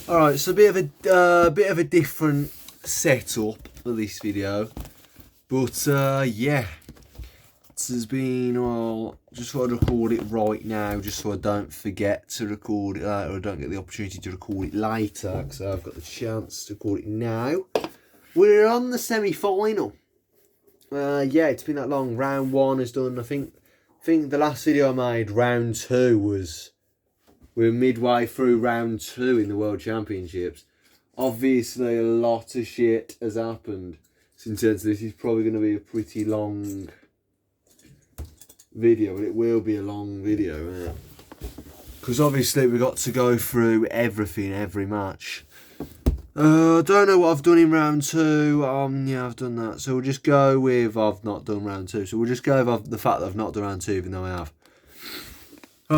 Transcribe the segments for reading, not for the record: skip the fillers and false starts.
Alright, so a bit of a different setup for this video. But yeah. This has been, well, just thought I'd record it right now, just so I don't forget to record it later, or I don't get the opportunity to record it later, because I've got the chance to record it now. We're on the semi-final. Yeah, it's been that long. Round 1 is done. I think the last video I made, round 2, was... We're midway through round 2 in the World Championships. Obviously, a lot of shit has happened since then, so this is probably going to be a pretty long video, but it will be a long video, because obviously we've got to go through everything, every match. I don't know what I've done in round 2. Yeah, I've done that, so we'll just go with I've not done round 2. So we'll just go with the fact that I've not done round 2, even though I have.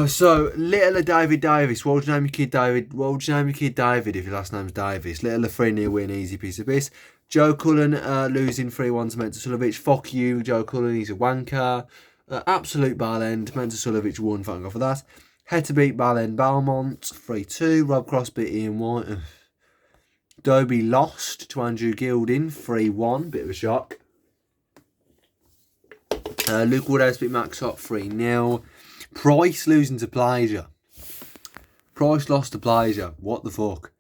So, little David Davis. What would you name your kid David? What would you name your kid David if your last name's Davis? Little 3-0 win, easy piece of piss. Joe Cullen losing 3-1 to Mentor Fuck you, Joe Cullen, he's a wanker. Absolute ballend. Mentor won, thank God for that. Heta beat Ballend Belmont 3-2. Rob Cross beat Ian White. Dobie lost to Andrew Gilding 3-1. Bit of a shock. Luke Woodhouse beat Max Hop 3-0. Price losing to Plasia. Price lost to Plasia. What the fuck?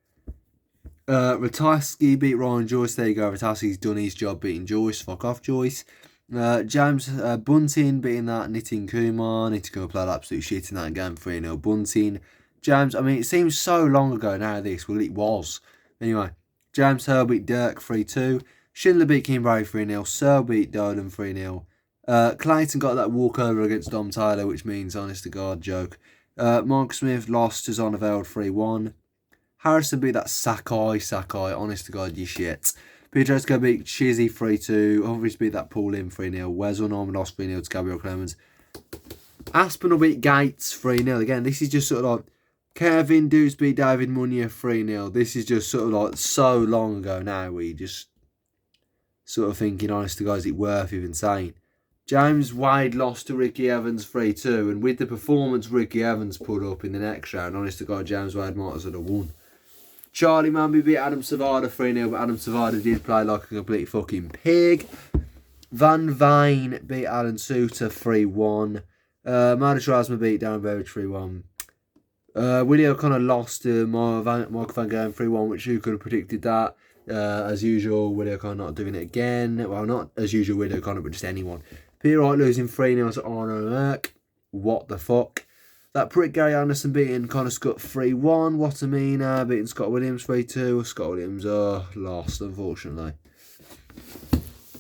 Ratajski beat Ryan Joyce. There you go. Ratajski's done his job beating Joyce. Fuck off, Joyce. James Bunting beating that Nitin Kumar. Nitin Kumar played absolute shit in that game. 3-0 Bunting. James, I mean, it seems so long ago now, this. Well, it was. Anyway, James Hurl beat Dirk 3-2. Schindler beat Kimberley 3-0. Searle beat Dolan 3-0. Clayton got that walkover against Dom Tyler, which means, honest to God, joke. Mark Smith lost to Zonneveld 3-1. Harrison beat that Sakai, honest to God, you shit. Pietrowski beat Chizzy 3-2. Humphries beat that Paul Lim 3-0. Wesel Norman lost 3-0 to Gabriel Clemens. Aspinall beat Gates 3-0. Again, this is just sort of like Kevin Dukes beat David Munier 3-0. This is just sort of like so long ago now. We just sort of thinking, honest to God, is it worth even saying? James Wade lost to Ricky Evans 3-2. And with the performance Ricky Evans put up in the next round, honest to God, James Wade might as well have won. Charlie Manby beat Adam Savada 3-0, but Adam Savada did play like a complete fucking pig. Van Veen beat Alan Suter 3-1. Marius Rasma beat Darren Burridge 3-1. Willie O'Connor lost to Mark Van Gogh 3-1, which who could have predicted that? As usual, Willie O'Connor not doing it again. Well, not as usual Willie O'Connor, but just anyone. Peter Wright losing 3-0 to Arno Merck. What the fuck? That prick Gary Anderson beating Connor Scott 3-1. Watamina beating Scott Williams 3-2. Scott Williams lost, unfortunately.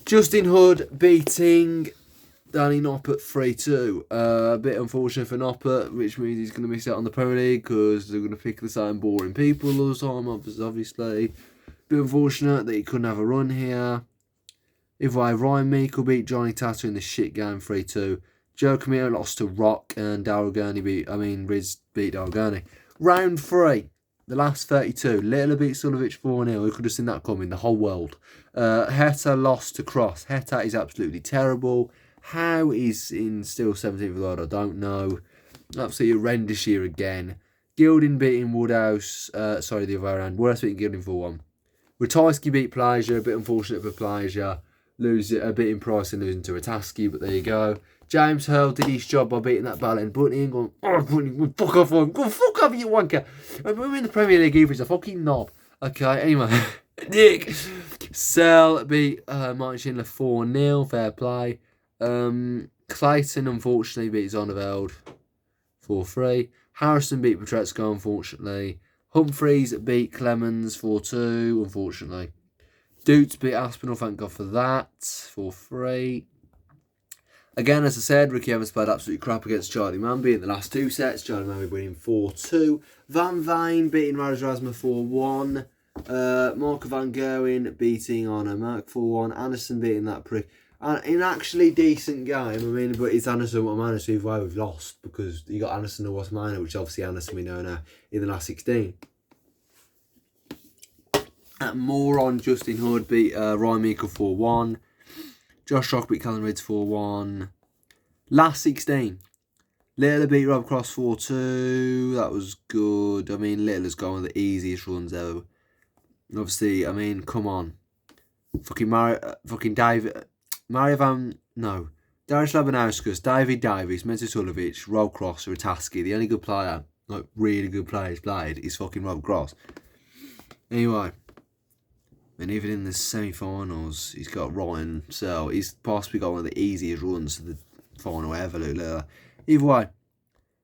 Justin Hood beating Danny Noppert 3-2. A bit unfortunate for Noppert, which means he's going to miss out on the Premier League because they're going to pick the same boring people all the time, obviously. Bit unfortunate that he couldn't have a run here. Either way, Ryan Meikle beat Johnny Tatter in the shit game 3-2. Joe Camilo lost to Rock and Riz beat Daryl Gurney. Round 3, the last 32. Little beat Sulovich 4-0. Who could have seen that coming? The whole world. Heta lost to Cross. Heta is absolutely terrible. How is in still 17th of the world? I don't know. Absolutely horrendous year again. Gilding beating Woodhouse. The other way around. Woodhouse beating Gilding 4-1. Ratajski beat Plasia. A bit unfortunate for Plasia. Beating Price and losing to Ratajski, but there you go. James Hurl did his job by beating that Ballend Bunting and going, oh, Bunting, fuck off, go fuck off, you wanker. We're in the Premier League, he's a fucking knob. Okay, anyway. Dick. Searle beat Martin Schindler 4-0, fair play. Clayton, unfortunately, beat Zonneveld 4-3. Harrison beat Petretsko, unfortunately. Humphries beat Clemens 4-2, unfortunately. Dukes beat Aspinall, thank God for that, 4-3. Again, as I said, Ricky Evans played absolutely crap against Charlie Manby in the last 2 sets. Charlie Manby winning 4-2. Van Veen beating Marius Rasma 4-1. Mark Van Gerwen beating Arno Merck 4-1. Anderson beating that prick. In actually decent game, but it's Anderson what minus either way we've lost because you got Anderson or what's minor, which obviously Anderson we know now in the last 16. Moron Justin Hood beat Ryan Meikle 4-1. Josh Rock beat Callum Ridds 4-1. Last 16. Littler beat Rob Cross 4-2. That was good. I mean, Littler's got one of the easiest runs ever. Obviously, I mean, come on. Fucking David... Mario Van... No. Darius Labanauskas, David Davies, Mensah Rob Cross, Ratajski. The only good player, like really good player he's played, is fucking Rob Cross. Anyway. And even in the semi-finals, he's got Ryan Searle. He's possibly got one of the easiest runs to the final ever, Luke Littler. Either way,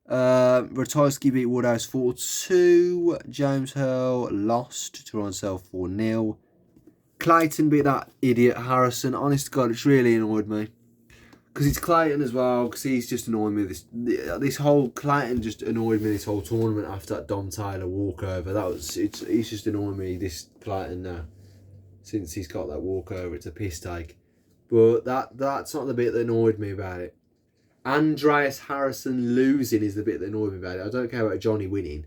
Ratajski beat Woodhouse 4-2. James Hurl lost to Ryan Searle 4-0. Clayton beat that idiot Harrison. Honest to God, it's really annoyed me. Because it's Clayton as well, because he's just annoying me. This whole Clayton just annoyed me this whole tournament after that Dom Taylor walkover. He's just annoying me, this Clayton now. Since he's got that walkover, it's a piss take. But that's not the bit that annoyed me about it. Andreas Harrison losing is the bit that annoyed me about it. I don't care about Johnny winning.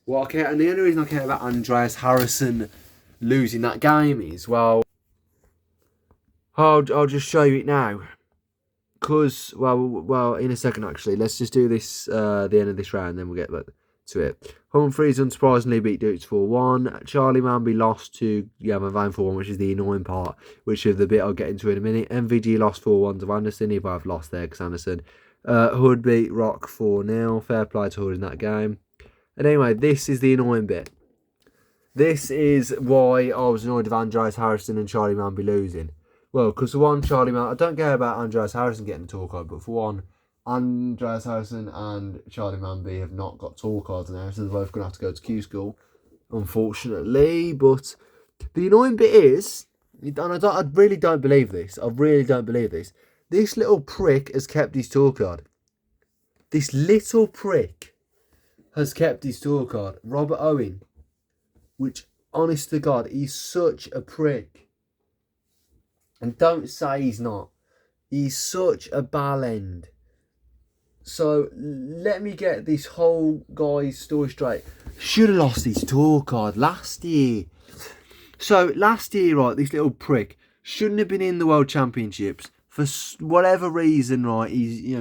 What I care, and the only reason I care about Andreas Harrison losing that game is, well, I'll just show you it now. Because, well, in a second actually. Let's just do this, the end of this round, then we'll get back to it. Humphries unsurprisingly beat Dukes 4-1. Charlie Manby lost to Van Vine 4-1, which is the annoying part, which is the bit I'll get into in a minute. MVG lost 4-1 to Anderson. He both lost there because Anderson. Hood beat Rock 4-0. Fair play to Hood in that game. And anyway, this is the annoying bit. This is why I was annoyed with Andreas Harrison and Charlie Manby losing. Well, because for one, I don't care about Andreas Harrison getting a tour card, but for one, Andreas Harrison and Charlie Manby have not got tour cards now, so they're both going to have to go to Q School, unfortunately. But the annoying bit is, and I really don't believe this, this little prick has kept his tour card. This little prick has kept his tour card. Robert Owen, which, honest to God, he's such a prick. And don't say he's not. He's such a ball end. So, let me get this whole guy's story straight. Should have lost his tour card last year. So, last year, right, this little prick shouldn't have been in the World Championships. For whatever reason, right,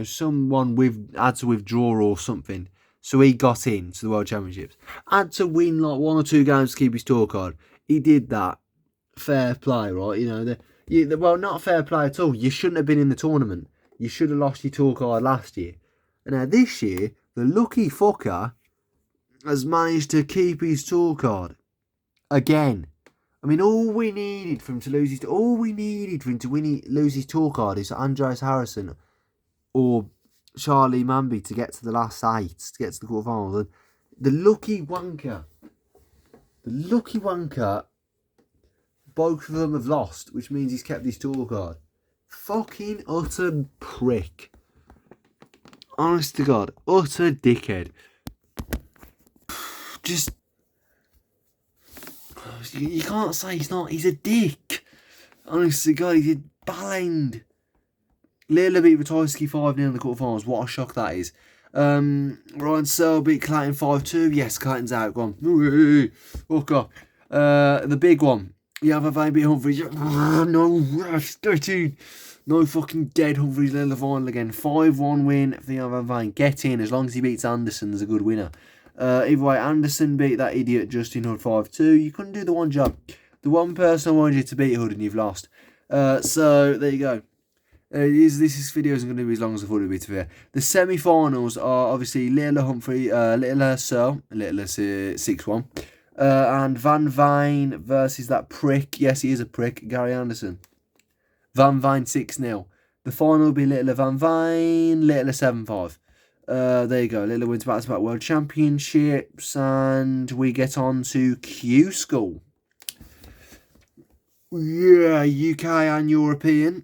someone had to withdraw or something. So, he got into the World Championships. Had to win, like, 1 or 2 games to keep his tour card. He did that. Fair play, right? Well, not fair play at all. You shouldn't have been in the tournament. You should have lost your tour card last year. And now this year, the lucky fucker has managed to keep his tour card again. I mean, all we needed for him to lose his tour card is Andreas Harrison or Charlie Manby to get to the last 8, to get to the quarterfinals. And the lucky wanker, both of them have lost, which means he's kept his tour card. Fucking utter prick. Honest to God, utter dickhead. Just, you can't say he's not. He's a dick. Honest to God, he's a ballend. Littler beat Ratajski 5-0 in the quarterfinals. What a shock that is. Ryan Searle beat Clayton 5-2. Yes, Clayton's out. Go on. Fuck off. The big one. Yeah, Van beat Humphries. No, 13. No fucking dead Humphries in the final again. 5-1 win for the Van Vine. Get in, as long as he beats Anderson, there's a good winner. Either way, Anderson beat that idiot Justin Hood 5-2. You couldn't do the one job. The one person I wanted you to beat Hood and you've lost. So, there you go. This video isn't going to be as long as I thought it would be, to be fair. The semi-finals are obviously Littler Searle, 6-1. And Van Vine versus that prick. Yes, he is a prick. Gary Anderson. Van Vine 6-0. The final will be Littler Van Vine. Littler 7-5. There you go. Littler wins back-to-back World Championships. And we get on to Q School. Yeah, UK and European.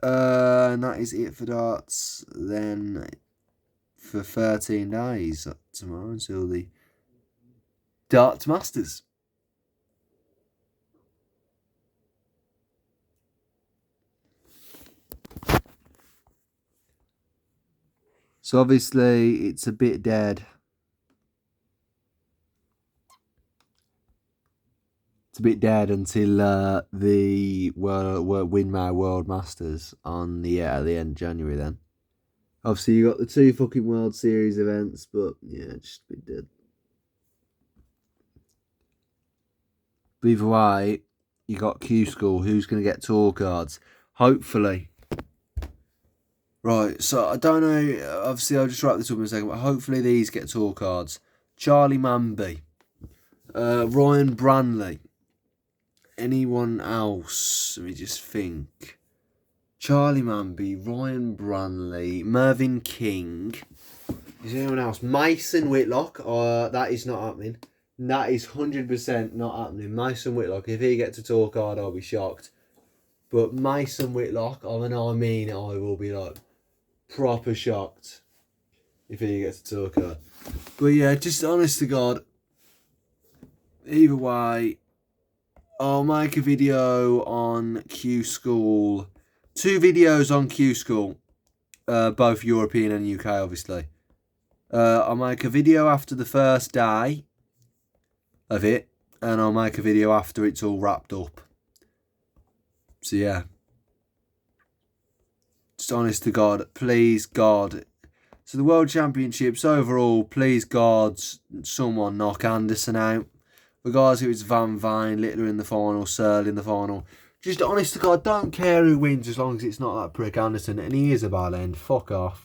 And that is it for darts. Then for 13 days tomorrow until the Darts Masters. So obviously it's a bit dead. It's a bit dead until the Winmar World Masters on at the end of January then. Obviously, you got the 2 fucking World Series events, but yeah, just a bit dead. But either way, you got Q School. Who's going to get tour cards? Hopefully. Right, so I don't know. Obviously, I'll just wrap this up in a second, but hopefully these get tour cards. Charlie Manby. Ryan Branley. Anyone else? Let me just think. Charlie Manby, Ryan Branley, Mervyn King. Is there anyone else? Mason Whitlock. That is not happening. That is 100% not happening. Mason Whitlock, if he gets a tour card, I'll be shocked. But Mason Whitlock, I will be like proper shocked if he gets a tour card. But yeah, just honest to God, either way, I'll make a video on Q School. 2 videos on Q School. Both European and UK, obviously. I'll make a video after the first day of it, and I'll make a video after it's all wrapped up. So yeah. Just honest to God, please God. So the World Championships overall, please God, someone knock Anderson out. Regardless if it's Van Veen, Littler in the final, Searle in the final. Just honest to God, don't care who wins as long as it's not that prick Anderson, and he is a bad end. Fuck off.